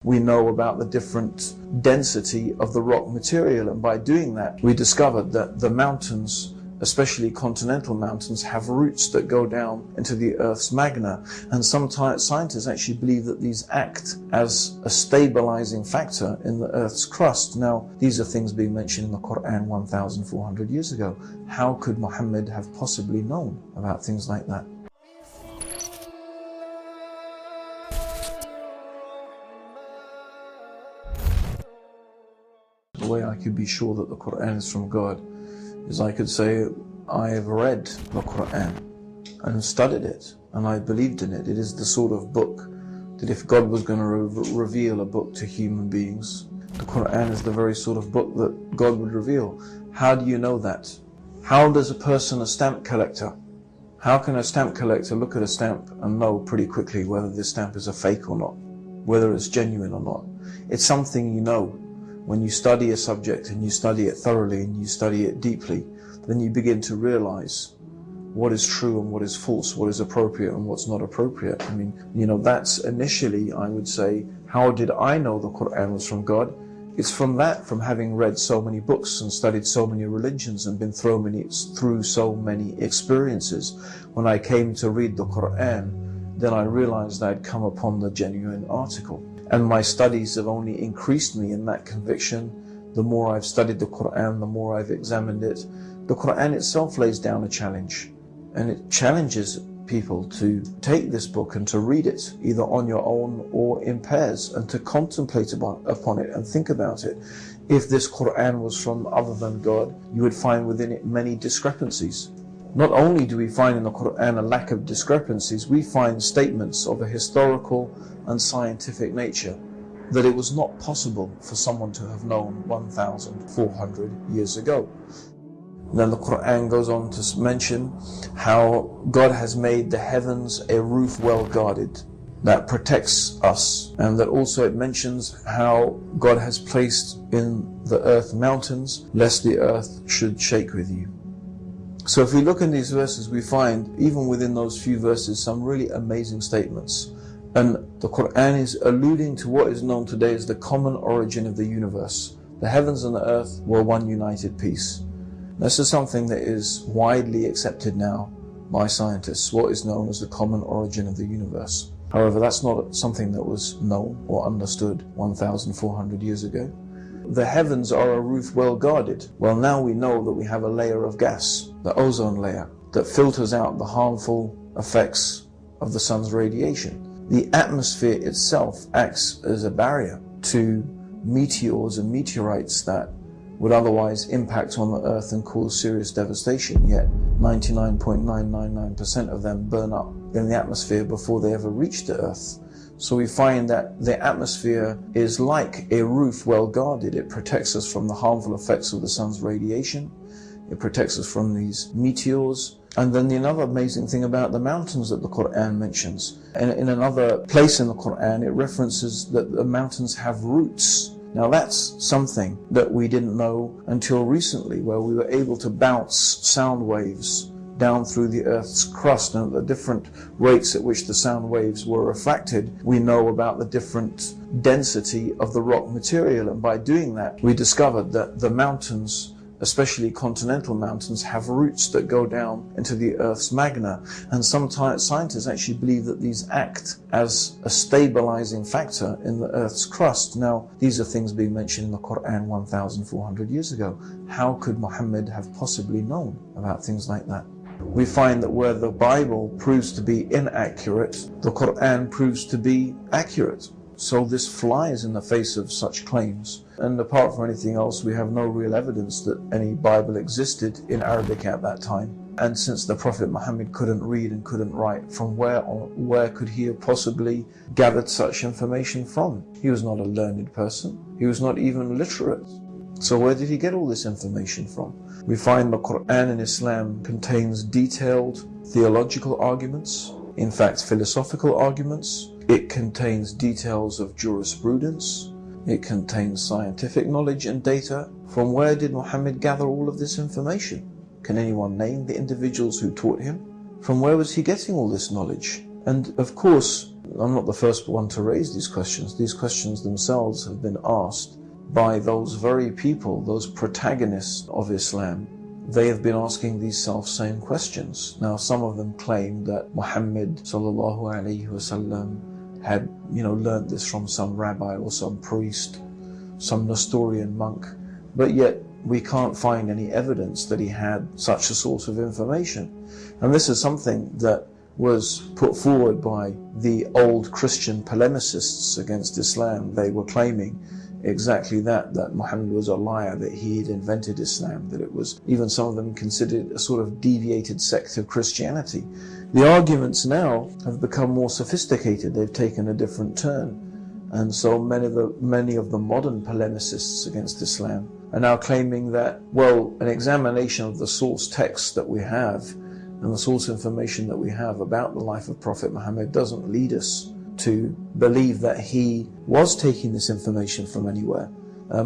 we know about the different density of the rock material, and by doing that we discovered that the mountains, especially continental mountains, have roots that go down into the Earth's magma, and sometimes scientists actually believe that these act as a stabilizing factor in the Earth's crust. Now, these are things being mentioned in the Qur'an 1,400 years ago. How could Muhammad have possibly known about things like that? The way I could be sure that the Qur'an is from God is I could say, I have read the Qur'an and studied it, and I believed in it. It is the sort of book that if God was going to reveal a book to human beings, the Qur'an is the very sort of book that God would reveal. How do you know that? How does a stamp collector, how can a stamp collector look at a stamp and know pretty quickly whether this stamp is a fake or not, whether it's genuine or not? It's something you know. When you study a subject and you study it thoroughly and you study it deeply, then you begin to realize what is true and what is false, what is appropriate and what's not appropriate. I mean, that's initially, I would say, how did I know the Qur'an was from God? It's from having read so many books and studied so many religions and been through so many experiences. When I came to read the Qur'an, then I realized I'd come upon the genuine article. And my studies have only increased me in that conviction. The more I've studied the Qur'an, the more I've examined it. The Qur'an itself lays down a challenge, and it challenges people to take this book and to read it, either on your own or in pairs, and to contemplate upon it and think about it. If this Qur'an was from other than God, you would find within it many discrepancies. Not only do we find in the Qur'an a lack of discrepancies, we find statements of a historical and scientific nature that it was not possible for someone to have known 1,400 years ago. Then the Qur'an goes on to mention how God has made the heavens a roof well guarded that protects us, and that also it mentions how God has placed in the earth mountains lest the earth should shake with you. So if we look in these verses, we find even within those few verses some really amazing statements. And the Qur'an is alluding to what is known today as the common origin of the universe. The heavens and the earth were one united piece. This is something that is widely accepted now by scientists, what is known as the common origin of the universe. However, that's not something that was known or understood 1,400 years ago. The heavens are a roof well guarded. Well, now we know that we have a layer of gas, the ozone layer, that filters out the harmful effects of the sun's radiation. The atmosphere itself acts as a barrier to meteors and meteorites that would otherwise impact on the earth and cause serious devastation, yet 99.999% of them burn up in the atmosphere before they ever reach the earth. So we find that the atmosphere is like a roof well guarded. It protects us from the harmful effects of the sun's radiation. It protects us from these meteors. And then another amazing thing about the mountains that the Qur'an mentions. And in another place in the Qur'an, it references that the mountains have roots. Now that's something that we didn't know until recently, where we were able to bounce sound waves down through the Earth's crust, and at the different rates at which the sound waves were refracted, we know about the different density of the rock material. And by doing that, we discovered that the mountains, especially continental mountains, have roots that go down into the Earth's magma. And sometimes scientists actually believe that these act as a stabilizing factor in the Earth's crust. Now, these are things being mentioned in the Qur'an 1,400 years ago. How could Muhammad have possibly known about things like that? We find that where the Bible proves to be inaccurate, the Qur'an proves to be accurate. So this flies in the face of such claims. And apart from anything else, we have no real evidence that any Bible existed in Arabic at that time. And since the Prophet Muhammad couldn't read and couldn't write, from where could he have possibly gathered such information from? He was not a learned person. He was not even literate. So where did he get all this information from? We find the Qur'an in Islam contains detailed theological arguments, in fact philosophical arguments. It contains details of jurisprudence. It contains scientific knowledge and data. From where did Muhammad gather all of this information? Can anyone name the individuals who taught him? From where was he getting all this knowledge? And of course, I'm not the first one to raise these questions. These questions themselves have been asked by those very people, those protagonists of Islam. They have been asking these self-same questions. Now, some of them claim that Muhammad sallallahu alaihi wasallam had, learned this from some rabbi or some priest, some Nestorian monk, but yet we can't find any evidence that he had such a source of information. And this is something that was put forward by the old Christian polemicists against Islam. They were claiming exactly that Muhammad was a liar, that he had invented Islam, that it was, even some of them considered a sort of deviated sect of Christianity. The arguments now have become more sophisticated. They've taken a different turn. And so many of the modern polemicists against Islam are now claiming that, well, an examination of the source texts that we have and the source information that we have about the life of Prophet Muhammad doesn't lead us to believe that he was taking this information from anywhere.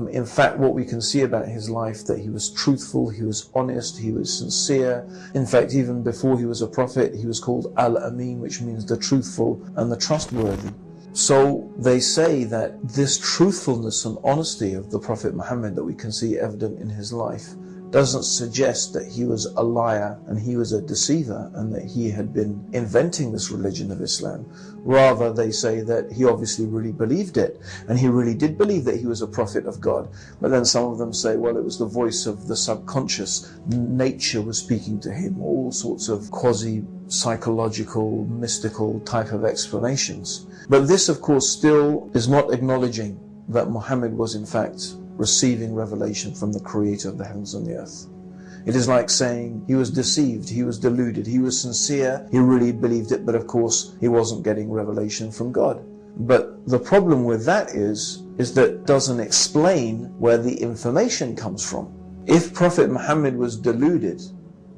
In fact, what we can see about his life, that he was truthful, he was honest, he was sincere. In fact, even before he was a prophet, he was called Al-Amin, which means the truthful and the trustworthy. So they say that this truthfulness and honesty of the Prophet Muhammad that we can see evident in his life doesn't suggest that he was a liar and he was a deceiver and that he had been inventing this religion of Islam. Rather, they say that he obviously really believed it, and he really did believe that he was a prophet of God. But then some of them say, well, it was the voice of the subconscious. Nature was speaking to him, all sorts of quasi-psychological, mystical type of explanations. But this, of course, still is not acknowledging that Muhammad was in fact receiving revelation from the Creator of the heavens and the earth. It is like saying he was deceived, he was deluded, he was sincere, he really believed it, but of course he wasn't getting revelation from God. But the problem with that is that it doesn't explain where the information comes from. If Prophet Muhammad was deluded,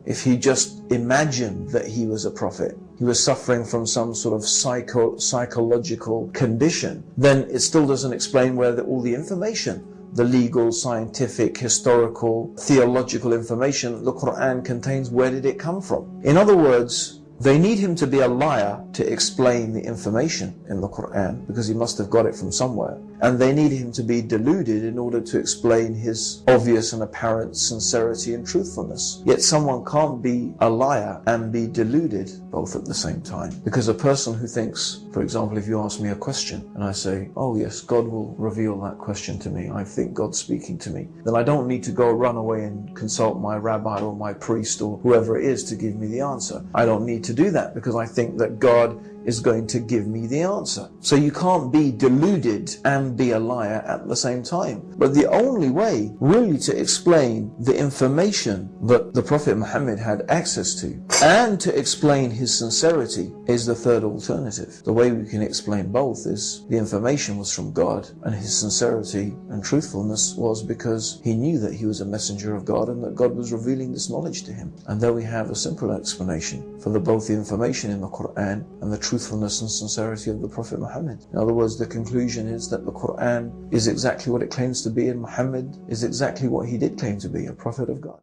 if he just imagined that he was a prophet, he was suffering from some sort of psychological condition, then it still doesn't explain where all the information, the legal, scientific, historical, theological information the Qur'an contains, where did it come from? In other words, they need him to be a liar to explain the information in the Qur'an, because he must have got it from somewhere. And they need him to be deluded in order to explain his obvious and apparent sincerity and truthfulness. Yet someone can't be a liar and be deluded both at the same time. Because a person who thinks, for example, if you ask me a question and I say, oh yes, God will reveal that question to me, I think God's speaking to me, then I don't need to go run away and consult my rabbi or my priest or whoever it is to give me the answer. I don't need to do that because I think that God is going to give me the answer. So you can't be deluded and be a liar at the same time. But the only way really to explain the information that the Prophet Muhammad had access to and to explain his sincerity is the third alternative. The way we can explain both is the information was from God and his sincerity and truthfulness was because he knew that he was a messenger of God and that God was revealing this knowledge to him. And there we have a simple explanation for both the information in the Qur'an and the truthfulness and sincerity of the Prophet Muhammad. In other words, the conclusion is that the Qur'an is exactly what it claims to be and Muhammad is exactly what he did claim to be, a prophet of God.